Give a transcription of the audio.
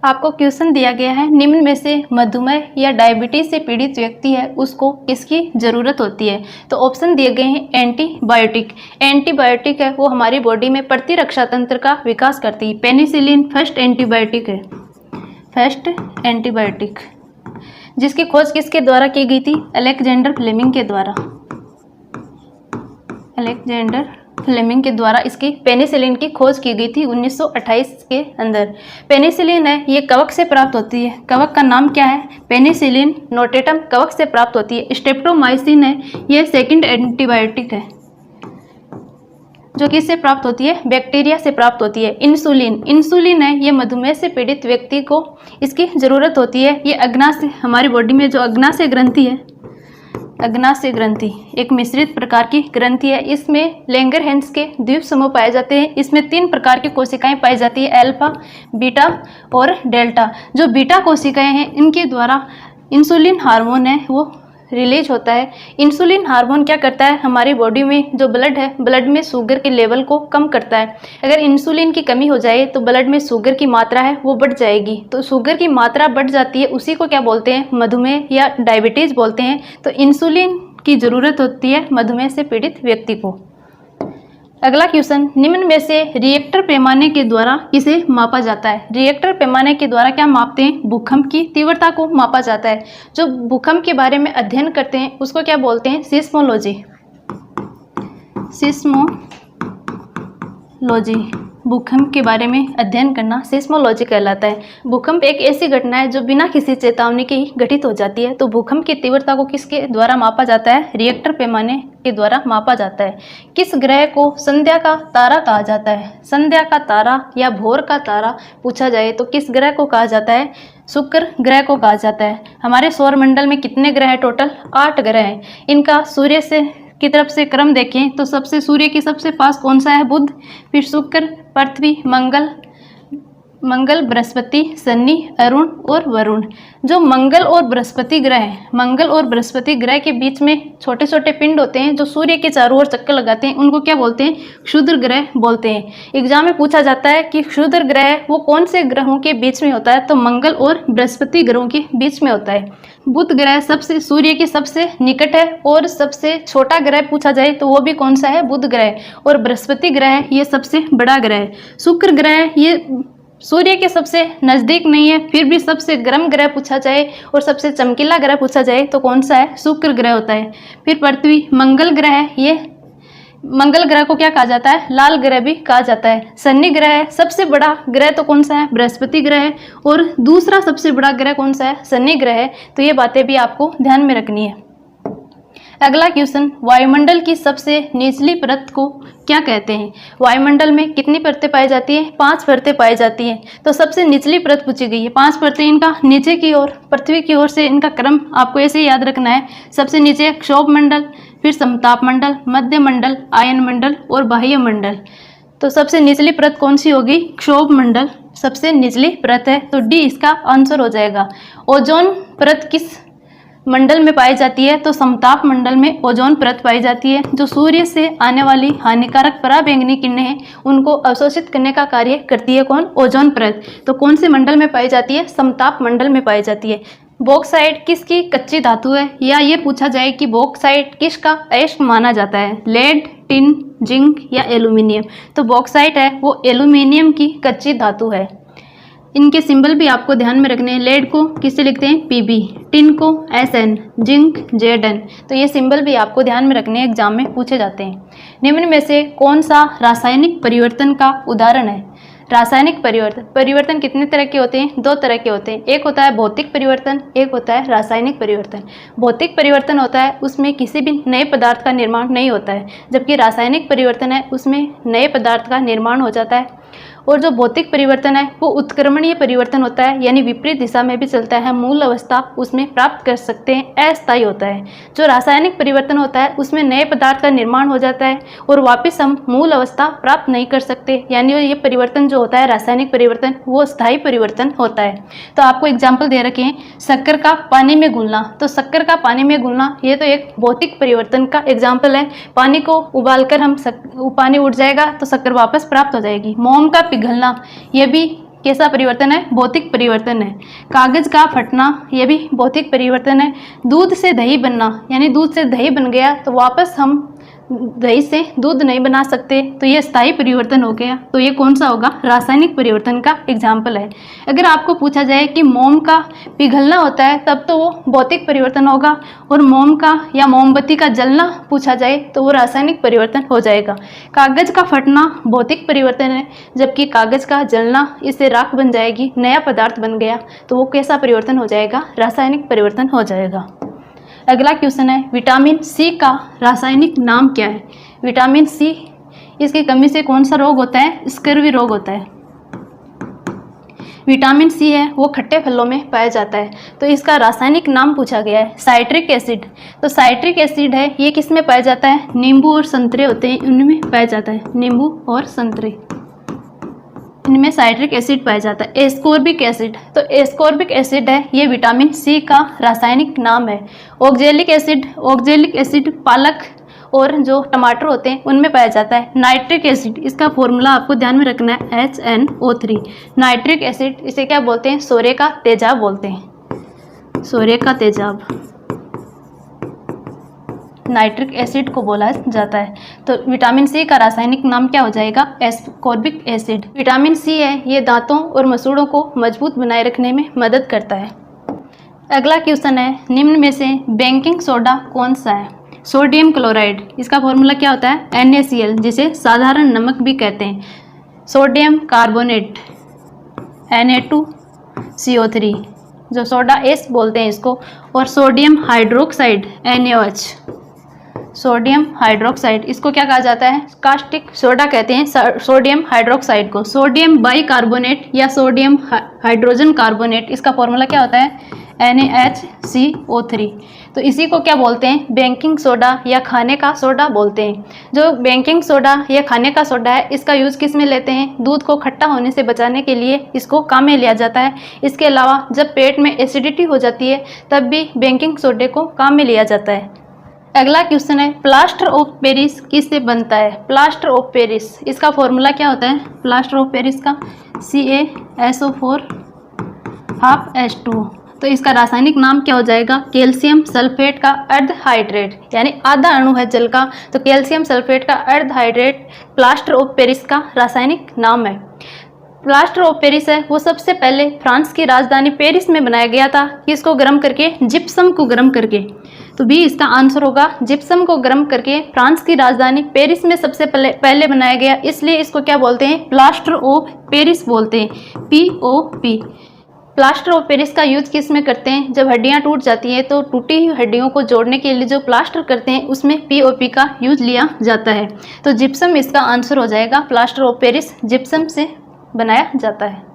आपको क्वेश्चन दिया गया है, निम्न में से मधुमेह या डायबिटीज से पीड़ित व्यक्ति है उसको किसकी ज़रूरत होती है। तो ऑप्शन दिए गए हैं एंटीबायोटिक। एंटीबायोटिक है वो हमारी बॉडी में प्रतिरक्षा तंत्र का विकास करती है। पेनिसिलिन फर्स्ट एंटीबायोटिक है, फर्स्ट एंटीबायोटिक, जिसकी खोज किसके द्वारा की गई थी? अलेक्जेंडर फ्लेमिंग के द्वारा। अलेक्जेंडर फ्लेमिंग के द्वारा इसकी पेनिसिलिन की खोज की गई थी 1928 के अंदर। पेनिसिलिन है ये कवक से प्राप्त होती है। कवक का नाम क्या है? पेनिसिलिन नोटेटम कवक से प्राप्त होती है। स्ट्रेप्टोमाइसिन है ये सेकंड एंटीबायोटिक है जो किससे प्राप्त होती है? बैक्टीरिया से प्राप्त होती है। इंसुलिन, इंसुलिन है ये मधुमेह से पीड़ित व्यक्ति को इसकी ज़रूरत होती है। ये अग्नाशय, हमारी बॉडी में जो अग्नाशय ग्रंथि है, अग्नाशय ग्रंथि एक मिश्रित प्रकार की ग्रंथि है। इसमें लैंगरहैंस के द्वीप समूह पाए जाते हैं। इसमें 3 प्रकार की कोशिकाएं पाई जाती है, अल्फा, बीटा और डेल्टा। जो बीटा कोशिकाएं हैं इनके द्वारा इंसुलिन हार्मोन है वो रिलीज होता है। इंसुलिन हार्मोन क्या करता है? हमारी बॉडी में जो ब्लड है, ब्लड में शुगर के लेवल को कम करता है। अगर इंसुलिन की कमी हो जाए तो ब्लड में शुगर की मात्रा है वो बढ़ जाएगी। तो शुगर की मात्रा बढ़ जाती है, उसी को क्या बोलते हैं? मधुमेह या डायबिटीज़ बोलते हैं। तो इंसुलिन की ज़रूरत होती है मधुमेह से पीड़ित व्यक्ति को। अगला क्वेश्चन, निम्न में से रिएक्टर पैमाने के द्वारा किसे मापा जाता है? रिएक्टर पैमाने के द्वारा क्या मापते हैं? भूकंप की तीव्रता को मापा जाता है। जो भूकंप के बारे में अध्ययन करते हैं उसको क्या बोलते हैं? सिस्मोलॉजी। सिस्मोलॉजी, भूकंप के बारे में अध्ययन करना सिस्मोलॉजी कहलाता है। भूकंप एक ऐसी घटना है जो बिना किसी चेतावनी के ही घटित हो जाती है। तो भूकंप की तीव्रता को किसके द्वारा मापा जाता है? रिएक्टर पैमाने के द्वारा मापा जाता है। किस ग्रह को संध्या का तारा कहा जाता है? संध्या का तारा या भोर का तारा पूछा जाए तो किस ग्रह को कहा जाता है? शुक्र ग्रह को कहा जाता है। हमारे सौरमंडल में कितने ग्रह हैं? टोटल 8 ग्रह हैं। इनका सूर्य से की तरफ से क्रम देखें तो सबसे सूर्य के सबसे पास कौन सा है? बुध, फिर शुक्र, पृथ्वी, मंगल, बृहस्पति, शनि, अरुण और वरुण। जो मंगल और बृहस्पति ग्रह हैं, मंगल और बृहस्पति ग्रह के बीच में छोटे छोटे पिंड होते हैं जो सूर्य के चारों ओर चक्कर लगाते हैं, उनको क्या बोलते हैं? क्षुद्र ग्रह बोलते हैं। एग्जाम में पूछा जाता है कि क्षुद्र ग्रह वो कौन से ग्रहों के बीच में होता है? तो मंगल और बृहस्पति ग्रहों के बीच में होता है। बुध ग्रह सबसे सूर्य के सबसे निकट है और सबसे छोटा ग्रह पूछा जाए तो वो भी कौन सा है? बुध ग्रह। और बृहस्पति ग्रह ये सबसे बड़ा ग्रह है। शुक्र ग्रह ये सूर्य के सबसे नज़दीक नहीं है, फिर भी सबसे गर्म ग्रह पूछा जाए और सबसे चमकीला ग्रह पूछा जाए तो कौन सा है? शुक्र ग्रह होता है। फिर पृथ्वी, मंगल ग्रह है, ये मंगल ग्रह को क्या कहा जाता है? लाल ग्रह भी कहा जाता है। शनि ग्रह है, सबसे बड़ा ग्रह तो कौन सा है? बृहस्पति ग्रह है। और दूसरा सबसे बड़ा ग्रह कौन सा है? शनि ग्रह है। तो ये बातें भी आपको ध्यान में रखनी है। अगला क्वेश्चन, वायुमंडल की सबसे निचली परत को क्या कहते हैं? वायुमंडल में कितनी परतें पाई जाती हैं? 5 परतें पाई जाती हैं। तो सबसे निचली परत पूछी गई है। 5 परतें, इनका नीचे की ओर, पृथ्वी की ओर से इनका क्रम आपको ऐसे याद रखना है। सबसे नीचे क्षोभ मंडल, फिर समताप मंडल, मध्य मंडल, आयन मंडल और बाह्य मंडल। तो सबसे निचली परत कौन सी होगी? क्षोभ मंडल सबसे निचली परत है। तो डी इसका आंसर हो जाएगा। ओजोन परत किस मंडल में पाई जाती है? तो समताप मंडल में ओजोन परत पाई जाती है। जो सूर्य से आने वाली हानिकारक पराबैंगनी किरणें हैं उनको अवशोषित करने का कार्य करती है कौन? ओजोन परत। तो कौन से मंडल में पाई जाती है? समताप मंडल में पाई जाती है। बॉक्साइट किसकी कच्ची धातु है? या ये पूछा जाए कि बॉक्साइट किसका अयस्क माना जाता है? लेड, टिन, जिंक या एल्यूमिनियम? तो बॉक्साइट है वो एल्यूमिनियम की कच्ची धातु है। इनके सिंबल भी आपको ध्यान में रखने हैं। लेड को किससे लिखते हैं? पीबी, टिन को एसएन, जिंक जेडएन। तो ये सिंबल भी आपको ध्यान में रखने एग्जाम में पूछे जाते हैं। निम्न में से कौन सा रासायनिक परिवर्तन का उदाहरण है? रासायनिक परिवर्तन कितने तरह के होते हैं? 2 तरह के होते हैं। एक होता है भौतिक परिवर्तन, एक होता है रासायनिक परिवर्तन। भौतिक परिवर्तन होता है उसमें किसी भी नए पदार्थ का निर्माण नहीं होता है, जबकि रासायनिक परिवर्तन है उसमें नए पदार्थ का निर्माण हो जाता है। और जो भौतिक परिवर्तन है वो उत्क्रमणीय परिवर्तन होता है, यानी विपरीत दिशा में भी चलता है, मूल अवस्था उसमें प्राप्त कर सकते हैं, अस्थायी होता है। जो रासायनिक परिवर्तन होता है उसमें नए पदार्थ का निर्माण हो जाता है और वापस हम मूल अवस्था प्राप्त नहीं कर सकते, यानी ये परिवर्तन जो होता है रासायनिक परिवर्तन वो स्थायी परिवर्तन होता है। तो आपको एग्जाम्पल दे रखे हैं, शक्कर का पानी में घुलना। तो शक्कर का पानी में घुलना ये तो एक भौतिक परिवर्तन का एग्जाम्पल है। पानी को उबालकर हम पानी उठ जाएगा तो शक्कर वापस प्राप्त हो जाएगी। मोम का पिघलना, ये भी कैसा परिवर्तन है? भौतिक परिवर्तन है। कागज का फटना, ये भी भौतिक परिवर्तन है। दूध से दही बनना, यानी दूध से दही बन गया तो वापस हम दही से दूध नहीं बना सकते, तो ये स्थायी परिवर्तन हो गया। तो ये कौन सा होगा? रासायनिक परिवर्तन का एग्जाम्पल है। अगर आपको पूछा जाए कि मोम का पिघलना होता है तब तो वो भौतिक परिवर्तन होगा, और मोम का या मोमबत्ती का जलना पूछा जाए तो वो रासायनिक परिवर्तन हो जाएगा। कागज का फटना भौतिक परिवर्तन है, जबकि कागज का जलना, इससे राख बन जाएगी, नया पदार्थ बन गया, तो वो कैसा परिवर्तन हो जाएगा? रासायनिक परिवर्तन हो जाएगा। अगला क्वेश्चन है, विटामिन सी का रासायनिक नाम क्या है? विटामिन सी, इसकी कमी से कौन सा रोग होता है? स्कर्वी रोग होता है। विटामिन सी है वो खट्टे फलों में पाया जाता है, तो इसका रासायनिक नाम पूछा गया है साइट्रिक एसिड। तो साइट्रिक एसिड है ये किस में पाया जाता है? नींबू और संतरे होते हैं, उनमें पाया जाता है, नींबू और संतरे, इनमें साइट्रिक एसिड पाया जाता है। एस्कोर्बिक एसिड, तो एस्कोर्बिक एसिड है ये विटामिन सी का रासायनिक नाम है। ऑक्जेलिक एसिड, ऑक्जेलिक एसिड पालक और जो टमाटर होते हैं उनमें पाया जाता है। नाइट्रिक एसिड, इसका फॉर्मूला आपको ध्यान में रखना है, HNO3। नाइट्रिक एसिड, इसे क्या बोलते हैं? सोरे का तेजाब बोलते हैं, सोरे का तेजाब नाइट्रिक एसिड को बोला जाता है। तो विटामिन सी का रासायनिक नाम क्या हो जाएगा? Ascorbic acid. विटामिन सी है ये दांतों और मसूड़ों को मजबूत बनाए रखने में मदद करता है। अगला क्वेश्चन है, निम्न में से बेकिंग सोडा कौन सा है? सोडियम क्लोराइड, इसका फॉर्मूला क्या होता है? NaCl, जिसे साधारण नमक भी कहते हैं। सोडियम कार्बोनेट Na2CO3, जो सोडा एस बोलते हैं इसको, और sodium hydroxide NaOH, sodium hydroxide, इसको क्या कहा जाता है? कास्टिक सोडा कहते हैं सोडियम हाइड्रोक्साइड को। सोडियम बाइकार्बोनेट या सोडियम हाइड्रोजन कार्बोनेट, इसका फॉर्मूला क्या होता है? NaHCO3। तो इसी को क्या बोलते हैं? बेकिंग सोडा या खाने का सोडा बोलते हैं। जो बेकिंग सोडा या खाने का सोडा है, इसका यूज़ किस में लेते हैं? दूध को खट्टा होने से बचाने के लिए इसको काम में लिया जाता है। इसके अलावा जब पेट में एसिडिटी हो जाती है तब भी बेकिंग सोडे को काम में लिया जाता है। अगला क्वेश्चन है, प्लास्टर ऑफ पेरिस किससे बनता है? प्लास्टर ऑफ पेरिस, इसका फॉर्मूला क्या होता है? प्लास्टर ऑफ पेरिस का CaSO4 ½ तो इसका रासायनिक नाम क्या हो जाएगा? कैल्शियम सल्फेट का अर्ध हाइड्रेट, यानी आधा अणु है जल का, तो कैल्शियम सल्फेट का अर्ध हाइड्रेट प्लास्टर ऑफ पेरिस का रासायनिक नाम है। प्लास्टर ऑफ पेरिस है वो सबसे पहले फ्रांस की राजधानी पेरिस में बनाया गया था। किसको गर्म करके? जिप्सम को गर्म करके। तो बी इसका आंसर होगा, जिप्सम को गर्म करके फ्रांस की राजधानी पेरिस में सबसे पहले बनाया गया, इसलिए इसको क्या बोलते हैं? प्लास्टर ऑफ पेरिस बोलते हैं, POP। प्लास्टर ऑफ पेरिस का यूज किस में करते हैं? जब हड्डियां टूट जाती हैं तो टूटी हुई हड्डियों को जोड़ने के लिए जो प्लास्टर करते हैं उसमें POP का यूज लिया जाता है। तो जिप्सम इसका आंसर हो जाएगा। प्लास्टर ऑफ पेरिस जिप्सम से बनाया जाता है।